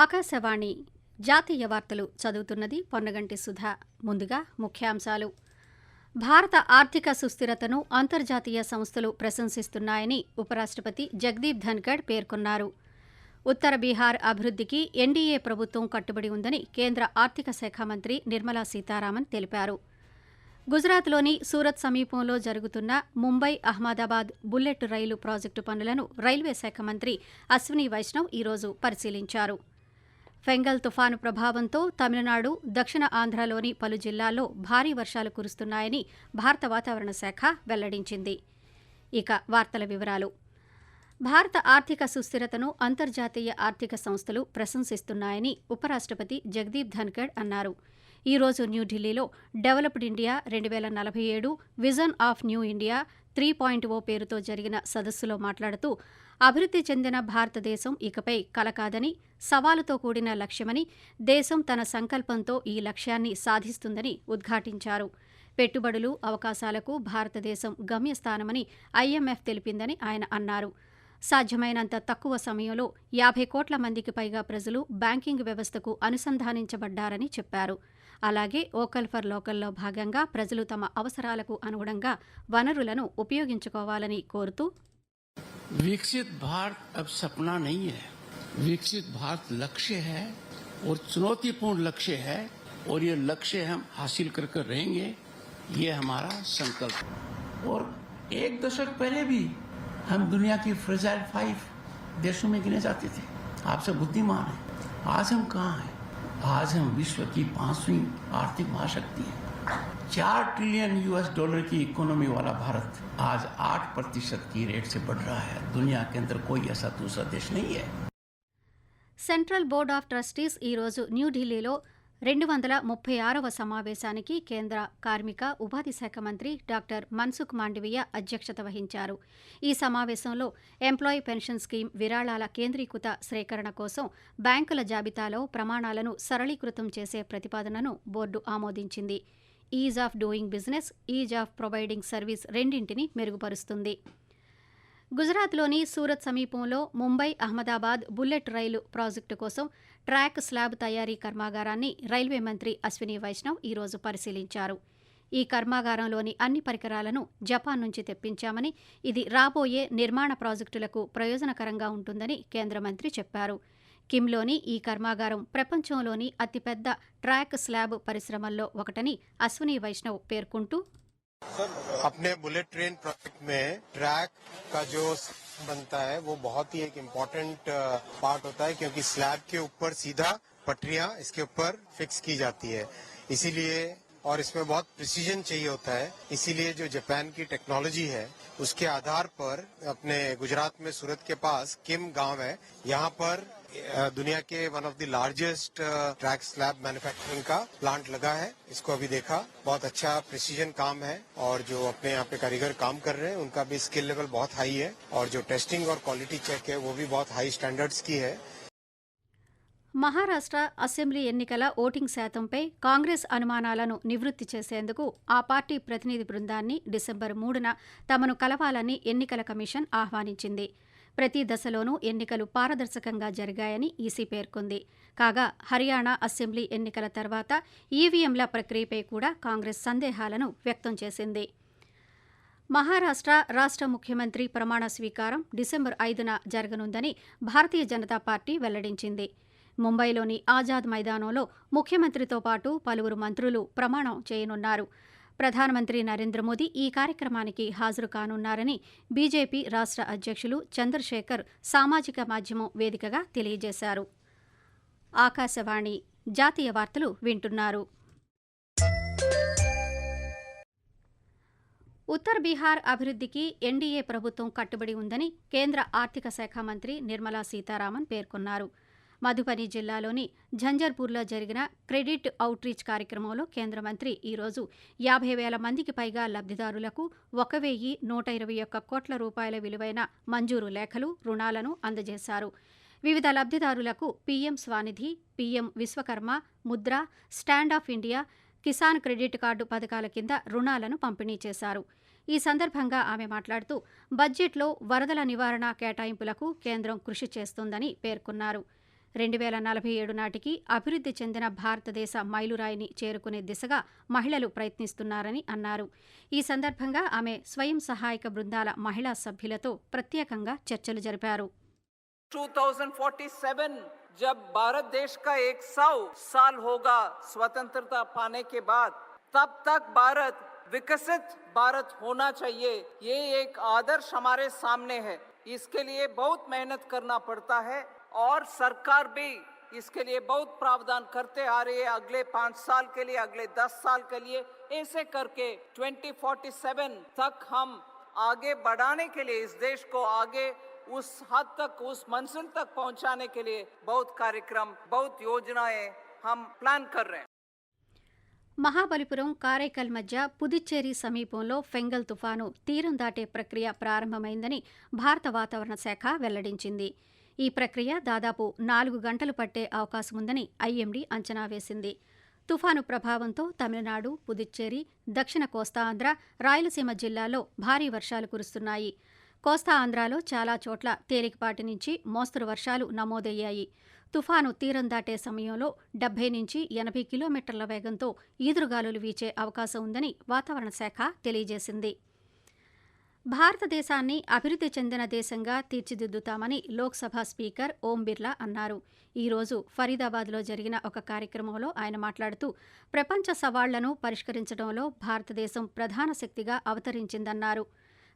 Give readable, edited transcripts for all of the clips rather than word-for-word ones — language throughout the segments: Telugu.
ఆకాశవాణి జాతీయ వార్తలు చదువుతున్నది పొన్నగంటి సుధా. ముందుగా ముఖ్యాంశాలు. భారత ఆర్థిక సుస్థిరతను అంతర్జాతీయ సంస్థలు ప్రశంసిస్తున్నాయని ఉపరాష్ట్రపతి జగదీప్ ధన్కడ్ పేర్కొన్నారు. ఉత్తర బీహార్ అభివృద్ధికి ఎన్డీఏ ప్రభుత్వం కట్టుబడి ఉందని కేంద్ర ఆర్థిక శాఖ మంత్రి నిర్మలా సీతారామన్ తెలిపారు. గుజరాత్లోని సూరత్ సమీపంలో జరుగుతున్న ముంబై అహ్మదాబాద్ బుల్లెట్ రైలు ప్రాజెక్టు పనులను రైల్వే శాఖ మంత్రి అశ్విని వైష్ణవ్ ఈరోజు పరిశీలించారు. ఫెంగల్ తుఫాను ప్రభావంతో తమిళనాడు, దక్షిణ ఆంధ్రలోని పలు జిల్లాల్లో భారీ వర్షాలు కురుస్తున్నాయని భారత వాతావరణ శాఖ వెల్లడించింది. ఇక వార్తల వివరాలు. భారత ఆర్థిక సుస్థిరతను అంతర్జాతీయ ఆర్థిక సంస్థలు ప్రశంసిస్తున్నాయని ఉపరాష్ట్రపతి జగదీప్ ధన్కడ్ అన్నారు. ఈ రోజు న్యూఢిల్లీలో developed India 2047 vision of new India 3.0 పేరుతో జరిగిన సదస్సులో మాట్లాడుతూ, అభివృద్ధి చెందిన భారతదేశం ఇకపై కల కాదని, సవాలుతో కూడిన లక్ష్యమని, దేశం తన సంకల్పంతో ఈ లక్ష్యాన్ని సాధిస్తుందని ఉద్ఘాటించారు. పెట్టుబడులు, అవకాశాలకు భారతదేశం గమ్యస్థానమని IMF తెలిపిందని ఆయన అన్నారు. సాధ్యమైనంత తక్కువ సమయంలో 50 కోట్ల మందికి పైగా ప్రజలు బ్యాంకింగ్ వ్యవస్థకు అనుసంధానించబడ్డారని చెప్పారు. అలాగే వోకల్ ఫర్ లోకల్లో భాగంగా ప్రజలు తమ అవసరాలకు అనుగుణంగా వనరులను ఉపయోగించుకోవాలని కోరుతూ, विकसित भारत अब सपना नहीं है, विकसित भारत लक्ष्य है और चुनौतीपूर्ण लक्ष्य है और ये लक्ष्य हम हासिल कर रहेंगे, ये हमारा संकल्प है। और एक दशक पहले भी हम दुनिया की फ्रेजाइल 5 देशों में गिने जाते थे। आपसे बुद्धिमान है। आज हम कहाँ हैं? आज हम विश्व की 5वीं आर्थिक महाशक्ति है। $4 ट्रिलियन की इकोनॉमी वाला भारत आज 8% की रेट से बढ़ रहा है। दुनिया के अंदर कोई ऐसा दूसरा देश नहीं है। సెంట్రల్ బోర్డ్ ఆఫ్ ట్రస్టీస్ ఈరోజు న్యూఢిల్లీలో 236వ సమావేశానికి కేంద్ర కార్మిక, ఉపాధి శాఖ మంత్రి డాక్టర్ మన్సుఖ్ మాండవీయ అధ్యక్షత వహించారు. ఈ సమావేశంలో ఎంప్లాయీ పెన్షన్ స్కీమ్ విరాళాల కేంద్రీకృత సేకరణ కోసం బ్యాంకుల జాబితాలో ప్రమాణాలను సరళీకృతం చేసే ప్రతిపాదనను బోర్డు ఆమోదించింది. Is of doing business, is of providing service రెండింటినీ మెరుగుపరుస్తుంది. గుజరాత్లోని సూరత్ సమీపంలో ముంబై అహ్మదాబాద్ బుల్లెట్ రైలు ప్రాజెక్టు కోసం ట్రాక్ స్లాబ్ తయారీ కర్మాగారాన్ని రైల్వే మంత్రి అశ్విని వైష్ణవ్ ఈరోజు పరిశీలించారు. ఈ కర్మాగారంలోని అన్ని పరికరాలను జపాన్ నుంచి తెప్పించామని, ఇది రాబోయే నిర్మాణ ప్రాజెక్టులకు ప్రయోజనకరంగా ఉంటుందని కేంద్ర మంత్రి చెప్పారు. కిమ్లోని ఈ కర్మాగారం ప్రపంచంలోని అతిపెద్ద ట్రాక్ స్లాబ్ పరిశ్రమల్లో ఒకటని అశ్విని వైష్ణవ్ పేర్కొంటూ, अपने बुलेट ट्रेन प्रोजेक्ट में ट्रैक का जो बनता है वो बहुत ही एक इम्पोर्टेंट पार्ट होता है, क्योंकि स्लैब के ऊपर सीधा पटरियां इसके ऊपर फिक्स की जाती है। इसीलिए और इसमें बहुत प्रिसीजन चाहिए होता है। इसीलिए जो जापान की टेक्नोलॉजी है उसके आधार पर अपने गुजरात में सूरत के पास किम गांव है, यहाँ पर दुनिया के one of the largest track slab manufacturing का प्लांट लगा है। इसको अभी देखा, बहुत अच्छा प्रिसीजन काम है और जो अपने यहाँ पे कारीगर काम कर रहे हैं उनका भी स्किल लेवल बहुत हाई है और जो टेस्टिंग और क्वालिटी चेक है वो भी बहुत हाई स्टैंडर्ड्स की है। మహారాష్ట్ర అసెంబ్లీ ఎన్నికల ఓటింగ్ శాతంపై కాంగ్రెస్ అనుమానాలను నివృత్తి చేసేందుకు ఆ పార్టీ ప్రతినిధి బృందాన్ని డిసెంబర్ 3న తమను కలవాలని ఎన్నికల కమిషన్ ఆహ్వానించింది. ప్రతి దశలోనూ ఎన్నికలు పారదర్శకంగా జరిగాయని ఈసీ పేర్కొంది. కాగా హర్యానా అసెంబ్లీ ఎన్నికల తర్వాత ఈవీఎంల ప్రక్రియపై కూడా కాంగ్రెస్ సందేహాలను వ్యక్తం చేసింది. మహారాష్ట్ర రాష్ట్ర ముఖ్యమంత్రి ప్రమాణ స్వీకారం డిసెంబర్ 5న జరగనుందని భారతీయ జనతా పార్టీ వెల్లడించింది. ముంబైలోని ఆజాద్ మైదానంలో ముఖ్యమంత్రితో పాటు పలువురు మంత్రులు ప్రమాణం చేయనున్నారు. ప్రధానమంత్రి నరేంద్ర మోదీ ఈ కార్యక్రమానికి హాజరు కానున్నారని బీజేపీ రాష్ట్ర అధ్యక్షులు చంద్రశేఖర్ సామాజిక మాధ్యమం వేదికగా తెలియజేశారు. ఆకాశవాణి జాతీయ వార్తలు వింటున్నారు. ఉత్తర బీహార్ అభివృద్ధికి ఎన్డీఏ ప్రభుత్వం కట్టుబడి ఉందని కేంద్ర ఆర్థిక శాఖ మంత్రి నిర్మలా సీతారామన్ పేర్కొన్నారు. మధుబని జిల్లాలోని ఝంఝర్పూర్లో జరిగిన క్రెడిట్ అవుట్రీచ్ కార్యక్రమంలో కేంద్ర మంత్రి ఈరోజు 50,000 మందికి పైగా లబ్ధిదారులకు 1,121 కోట్ల రూపాయల విలువైన మంజూరు లేఖలు, రుణాలను అందజేశారు. వివిధ లబ్ధిదారులకు PM SVANidhi, PM Vishwakarma, Mudra, stand of India, Kisan credit card పథకాల కింద రుణాలను పంపిణీ చేశారు. ఈ సందర్భంగా ఆమె మాట్లాడుతూ, బడ్జెట్లో వరదల నివారణ కేటాయింపులకు కేంద్రం కృషి చేస్తోందని పేర్కొన్నారు. 2047 నాటికి అభివృద్ధి చెందిన భారతదేశ మైలురాయిని చేరుకునే దిశగా మహిళలు ప్రయత్నిస్తున్నారని అన్నారు. ఈ సందర్భంగా ఆమె స్వయం సహాయక బృందాల మహిళా సభ్యులతో ప్రత్యేకంగా చర్చలు జరిపారు. 2047 जब भारत देश का 100 साल होगा स्वतंत्रता पाने के बाद, तब तक भारत विकसित भारत होना चाहिए। ये एक आदर्श हमारे सामने है। इसके लिए बहुत मेहनत करना पड़ता है और सरकार भी इसके लिए बहुत प्रावधान करते आ रही है। अगले 5 साल के लिए, अगले 10 साल के लिए, ऐसे करके 2047 तक हम आगे बढ़ाने के लिए इस देश को आगे उस हद तक, उस मंजिल तक पहुंचाने के लिए बहुत कार्यक्रम, बहुत योजनाएं हम प्लान कर रहे हैं. మహాబలిపురం కారైకల్ మధ్య పుదుచ్చేరి సమీపంలో ఫెంగల్ తుఫాను తీరం దాటే ప్రక్రియ ప్రారంభమైందని భారత వాతావరణ శాఖ వెల్లడించింది. ఈ ప్రక్రియ దాదాపు 4 గంటలు పట్టే అవకాశముందని ఐఎండీ అంచనా వేసింది. తుఫాను ప్రభావంతో తమిళనాడు, పుదుచ్చేరి, దక్షిణ కోస్తాంధ్ర, రాయలసీమ జిల్లాల్లో భారీ వర్షాలు కురుస్తున్నాయి. కోస్తా ఆంధ్రాలో చాలా చోట్ల తేలికపాటి నుంచి మోస్తరు వర్షాలు నమోదయ్యాయి. తుఫాను తీరం దాటే సమయంలో 70 నుంచి 80 కిలోమీటర్ల వేగంతో ఈదురుగాలులు వీచే అవకాశం ఉందని వాతావరణ శాఖ తెలియజేసింది. భారతదేశాన్ని అభివృద్ధి చెందిన దేశంగా తీర్చిదిద్దుతామని లోక్సభ స్పీకర్ ఓం బిర్లా అన్నారు. ఈ రోజు ఫరీదాబాద్లో జరిగిన ఒక కార్యక్రమంలో ఆయన మాట్లాడుతూ ప్రపంచ సవాళ్లను పరిష్కరించడంలో భారతదేశం ప్రధాన శక్తిగా అవతరించిందన్నారు.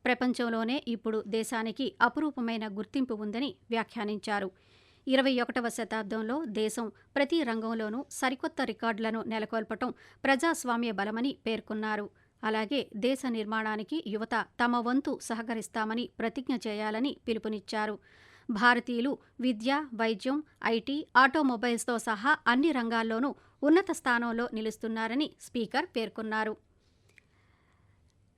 ప్రపంచంలోనే ఇప్పుడు దేశానికి అపురూపమైన గుర్తింపు ఉందని వ్యాఖ్యానించారు. 21వ శతాబ్దంలో దేశం ప్రతి రంగంలోనూ సరికొత్త రికార్డులను నెలకొల్పటం ప్రజాస్వామ్య బలమని పేర్కొన్నారు. అలాగే దేశ నిర్మాణానికి యువత తమ వంతు సహకరిస్తామని ప్రతిజ్ఞ చేయాలని పిలుపునిచ్చారు. భారతీయులు విద్య, వైద్యం, ఐటీ, ఆటోమొబైల్స్తో సహా అన్ని రంగాల్లోనూ ఉన్నత స్థానంలో నిలుస్తున్నారని స్పీకర్ పేర్కొన్నారు.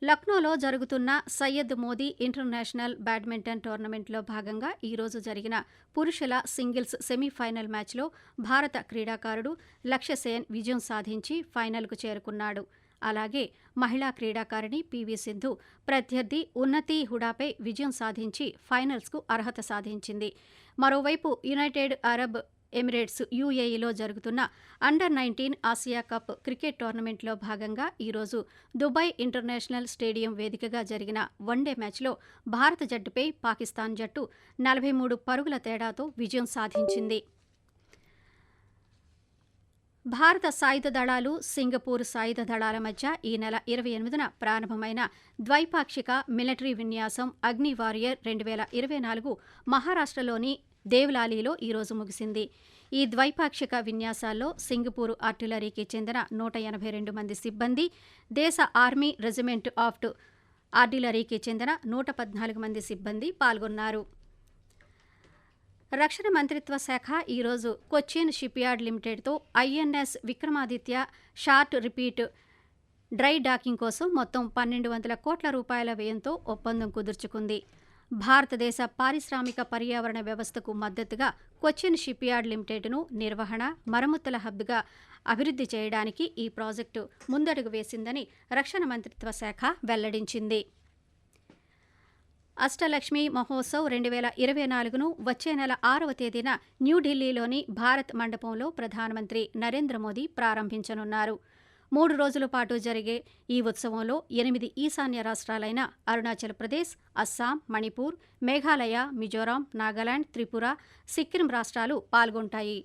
లక్నోలో జరుగుతున్న సయ్యద్ మోదీ ఇంటర్నేషనల్ బ్యాడ్మింటన్ టోర్నమెంట్లో భాగంగా ఈరోజు జరిగిన పురుషుల సింగిల్స్ సెమీఫైనల్ మ్యాచ్లో భారత క్రీడాకారుడు లక్ష్య సేన్ విజయం సాధించి ఫైనల్కు చేరుకున్నాడు. అలాగే మహిళా క్రీడాకారిణి పీవీ సింధు ప్రత్యర్థి ఉన్నతి హుడాపై విజయం సాధించి ఫైనల్స్కు అర్హత సాధించింది. మరోవైపు యునైటెడ్ అరబ్ ఎమిరేట్స్ యూఏఈలో జరుగుతున్న అండర్-19 ఆసియా కప్ క్రికెట్ టోర్నమెంట్లో భాగంగా ఈరోజు దుబాయ్ ఇంటర్నేషనల్ స్టేడియం వేదికగా జరిగిన వన్డే మ్యాచ్లో భారత జట్టుపై పాకిస్తాన్ జట్టు 43 పరుగుల తేడాతో విజయం సాధించింది. భారత సాయుధ దళాలు, సింగపూర్ సాయుధ దళాల మధ్య ఈ నెల 28న ప్రారంభమైన ద్వైపాక్షిక మిలిటరీ విన్యాసం అగ్ని వారియర్ 2024 మహారాష్ట్రలోని దేవ్లాలీలో ఈరోజు ముగిసింది. ఈ ద్వైపాక్షిక విన్యాసాల్లో సింగపూర్ ఆర్టిలరీకి చెందిన 182 మంది సిబ్బంది, దేశ ఆర్మీ రెజిమెంట్ ఆఫ్ ఆర్టిలరీకి చెందిన 114 మంది సిబ్బంది పాల్గొన్నారు. రక్షణ మంత్రిత్వ శాఖ ఈరోజు కొచ్చిన్ షిప్యార్డ్ లిమిటెడ్తో INS Vikramaditya short repeat dry docking కోసం మొత్తం 1200 కోట్ల రూపాయల వ్యయంతో ఒప్పందం కుదుర్చుకుంది. భారతదేశ పారిశ్రామిక పర్యావరణ వ్యవస్థకు మద్దతుగా కొచ్చిన్ షిప్యార్డ్ లిమిటెడ్ను నిర్వహణ, మరమ్మతుల హబ్గా అభివృద్ధి చేయడానికి ఈ ప్రాజెక్టు ముందడుగు వేసిందని రక్షణ మంత్రిత్వ శాఖ వెల్లడించింది. అష్టలక్ష్మి మహోత్సవ్ 2024ను వచ్చే నెల 6వ తేదీన న్యూఢిల్లీలోని భారత్ మండపంలో ప్రధానమంత్రి నరేంద్ర మోదీ ప్రారంభించనున్నారు. 3 రోజుల పాటు జరిగే ఈ ఉత్సవంలో 8 ఈశాన్య రాష్ట్రాలైన అరుణాచల్ ప్రదేశ్, అస్సాం, మణిపూర్, మేఘాలయ, మిజోరాం, నాగాలాండ్, త్రిపుర, సిక్కిం రాష్ట్రాలు పాల్గొంటాయి.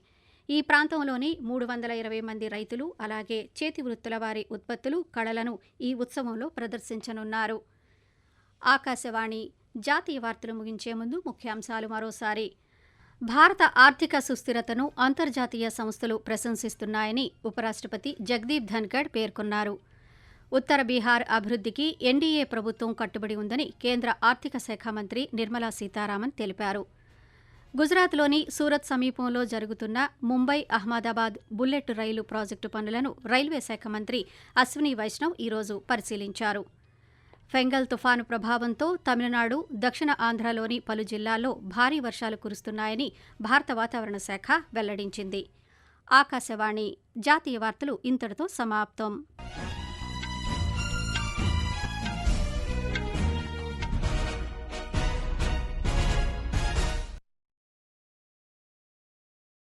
ఈ ప్రాంతంలోని 320 మంది రైతులు, అలాగే చేతి వృత్తుల వారి ఉత్పత్తులు, కళలను ఈ ఉత్సవంలో ప్రదర్శించనున్నారు. ఆకాశవాణి జాతీయ వార్తలు ముగించే ముందు ముఖ్యాంశాలు మరోసారి. భారత ఆర్థిక సుస్థిరతను అంతర్జాతీయ సంస్థలు ప్రశంసిస్తున్నాయని ఉపరాష్ట్రపతి జగదీప్ ధన్కడ్ పేర్కొన్నారు. ఉత్తర బీహార్ అభివృద్ధికి ఎన్డీఏ ప్రభుత్వం కట్టుబడి ఉందని కేంద్ర ఆర్థిక శాఖ మంత్రి నిర్మలా సీతారామన్ తెలిపారు. గుజరాత్లోని సూరత్ సమీపంలో జరుగుతున్న ముంబై అహ్మదాబాద్ బుల్లెట్ రైలు ప్రాజెక్టు పనులను రైల్వే శాఖ మంత్రి అశ్విని వైష్ణవ్ ఈరోజు పరిశీలించారు. ఫెంగల్ తుఫాను ప్రభావంతో తమిళనాడు, దక్షిణ ఆంధ్రలోని పలు జిల్లాల్లో భారీ వర్షాలు కురుస్తున్నాయని భారత వాతావరణ శాఖ వెల్లడించింది. ఆకాశవాణి జాతీయ వార్తలు ఇంతటితో సమాప్తం.